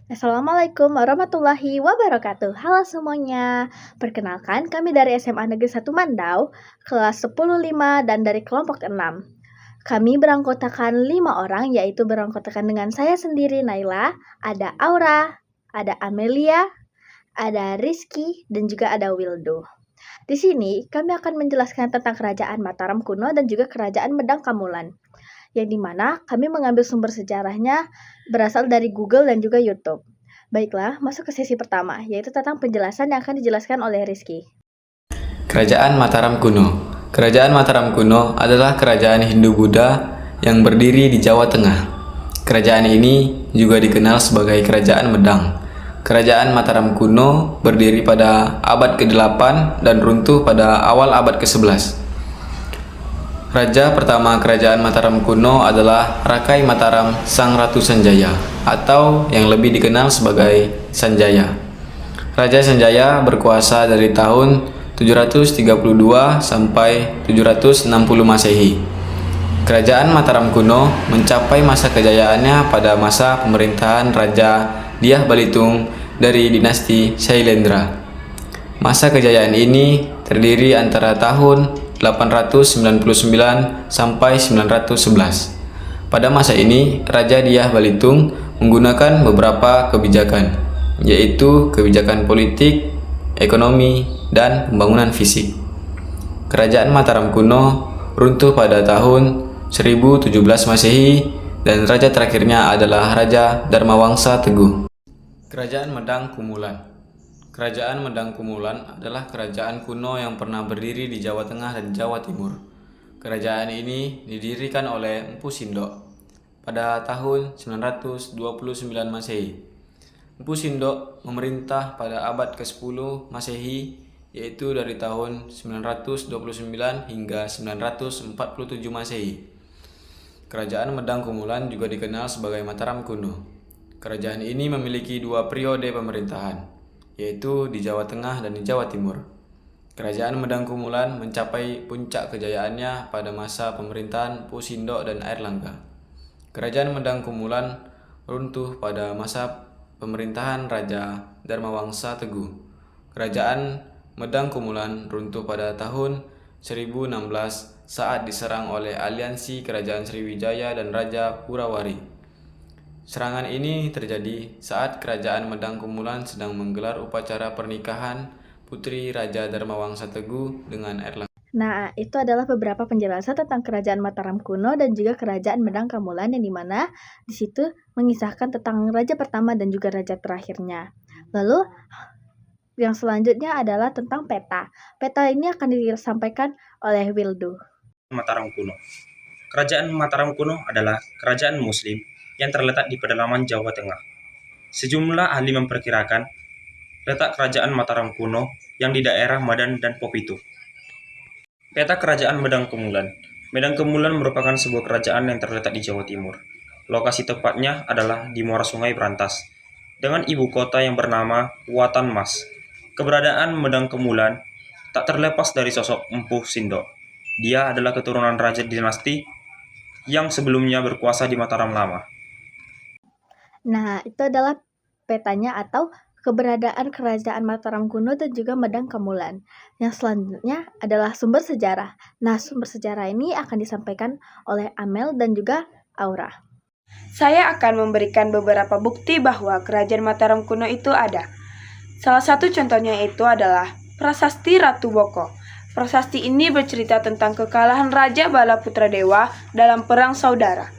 Assalamualaikum warahmatullahi wabarakatuh. Halo semuanya. Perkenalkan, kami dari SMA Negeri 1 Mandau, kelas 10-5 dan dari kelompok 6. Kami beranggotakan 5 orang, yaitu beranggotakan dengan saya sendiri, Naila, ada Aura, ada Amelia, ada Rizky, dan juga ada Wildo. Di sini, kami akan menjelaskan tentang kerajaan Mataram kuno dan juga kerajaan Medang Kamulan, yang dimana kami mengambil sumber sejarahnya berasal dari Google dan juga YouTube. Baiklah, masuk ke sesi pertama, yaitu tentang penjelasan yang akan dijelaskan oleh Rizky. Kerajaan Mataram kuno. Kerajaan Mataram kuno adalah kerajaan Hindu-Buddha yang berdiri di Jawa Tengah. Kerajaan ini juga dikenal sebagai Kerajaan Medang. Kerajaan Mataram kuno berdiri pada abad ke-8 dan runtuh pada awal abad ke-11. Raja pertama Kerajaan Mataram kuno adalah Rakai Mataram Sang Ratu Sanjaya atau yang lebih dikenal sebagai Sanjaya. Raja Sanjaya berkuasa dari tahun 732 sampai 760 Masehi. Kerajaan Mataram kuno mencapai masa kejayaannya pada masa pemerintahan Raja Dyah Balitung dari dinasti Shailendra. Masa kejayaan ini terdiri antara tahun 899 sampai 911. Pada masa ini, Raja Dyah Balitung menggunakan beberapa kebijakan, yaitu kebijakan politik, ekonomi, dan pembangunan fisik. Kerajaan Mataram kuno runtuh pada tahun 1017 Masehi dan raja terakhirnya adalah Raja Dharmawangsa Teguh. Kerajaan Medang Kumulan. Kerajaan Medang Kumulan adalah kerajaan kuno yang pernah berdiri di Jawa Tengah dan Jawa Timur. Kerajaan ini didirikan oleh Empu Sindok pada tahun 929 Masehi. Empu Sindok memerintah pada abad ke-10 Masehi, yaitu dari tahun 929 hingga 947 Masehi. Kerajaan Medang Kumulan juga dikenal sebagai Mataram kuno. Kerajaan ini memiliki dua periode pemerintahan, yaitu di Jawa Tengah dan di Jawa Timur. Kerajaan Medang Kumulan mencapai puncak kejayaannya pada masa pemerintahan Empu Sindok dan Airlangga. Kerajaan Medang Kumulan runtuh pada masa pemerintahan Raja Dharmawangsa Teguh. Kerajaan Medang Kumulan runtuh pada tahun 1016 saat diserang oleh aliansi Kerajaan Sriwijaya dan Raja Purawari. Serangan ini terjadi saat Kerajaan Medang Kumulan sedang menggelar upacara pernikahan putri Raja Dharmawangsa Teguh dengan Airlangga. Nah, itu adalah beberapa penjelasan tentang kerajaan Mataram kuno dan juga kerajaan Medang Kamulan, yang dimana di situ mengisahkan tentang raja pertama dan juga raja terakhirnya. Lalu, yang selanjutnya adalah tentang peta. Peta ini akan disampaikan oleh Wildo. Mataram kuno. Kerajaan Mataram kuno adalah kerajaan Muslim yang terletak di pedalaman Jawa Tengah. Sejumlah ahli memperkirakan letak kerajaan Mataram kuno yang di daerah Madan dan Popito. Peta kerajaan Medang Kumulan. Medang Kumulan merupakan sebuah kerajaan yang terletak di Jawa Timur. Lokasi tepatnya adalah di muara Sungai Brantas, dengan ibu kota yang bernama Watan Mas. Keberadaan Medang Kumulan tak terlepas dari sosok Empu Sindok. Dia adalah keturunan raja dinasti yang sebelumnya berkuasa di Mataram Lama. Nah, itu adalah petanya atau keberadaan kerajaan Mataram kuno dan juga Medang Kamulan. Yang selanjutnya adalah sumber sejarah. Nah, sumber sejarah ini akan disampaikan oleh Amel dan juga Aura. Saya akan memberikan beberapa bukti bahwa kerajaan Mataram kuno itu ada. Salah satu contohnya itu adalah Prasasti Ratu Boko. Prasasti ini bercerita tentang kekalahan Raja Balaputradewa dalam Perang Saudara.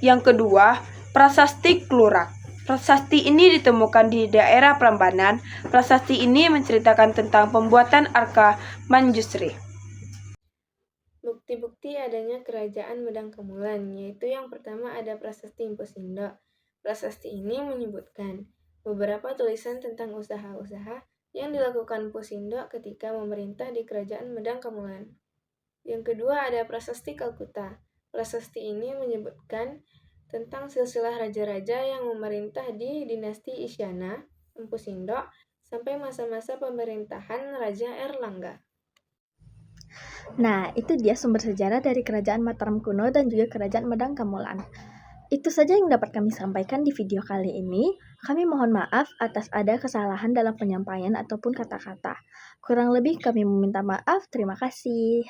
Yang kedua, Prasasti Klurak. Prasasti ini ditemukan di daerah Prambanan. Prasasti ini menceritakan tentang pembuatan Arka Manjusri. Bukti-bukti adanya kerajaan Medang Kamulan, yaitu yang pertama ada Prasasti Empu Sindok. Prasasti ini menyebutkan beberapa tulisan tentang usaha-usaha yang dilakukan Empu Sindok ketika memerintah di kerajaan Medang Kamulan. Yang kedua ada Prasasti Kalkuta. Prasasti ini menyebutkan tentang silsilah raja-raja yang memerintah di dinasti Isyana, Empu Sindok, sampai masa-masa pemerintahan Raja Airlangga. Nah, itu dia sumber sejarah dari kerajaan Mataram kuno dan juga kerajaan Medang Kamulan. Itu saja yang dapat kami sampaikan di video kali ini. Kami mohon maaf atas ada kesalahan dalam penyampaian ataupun kata-kata. Kurang lebih kami meminta maaf. Terima kasih.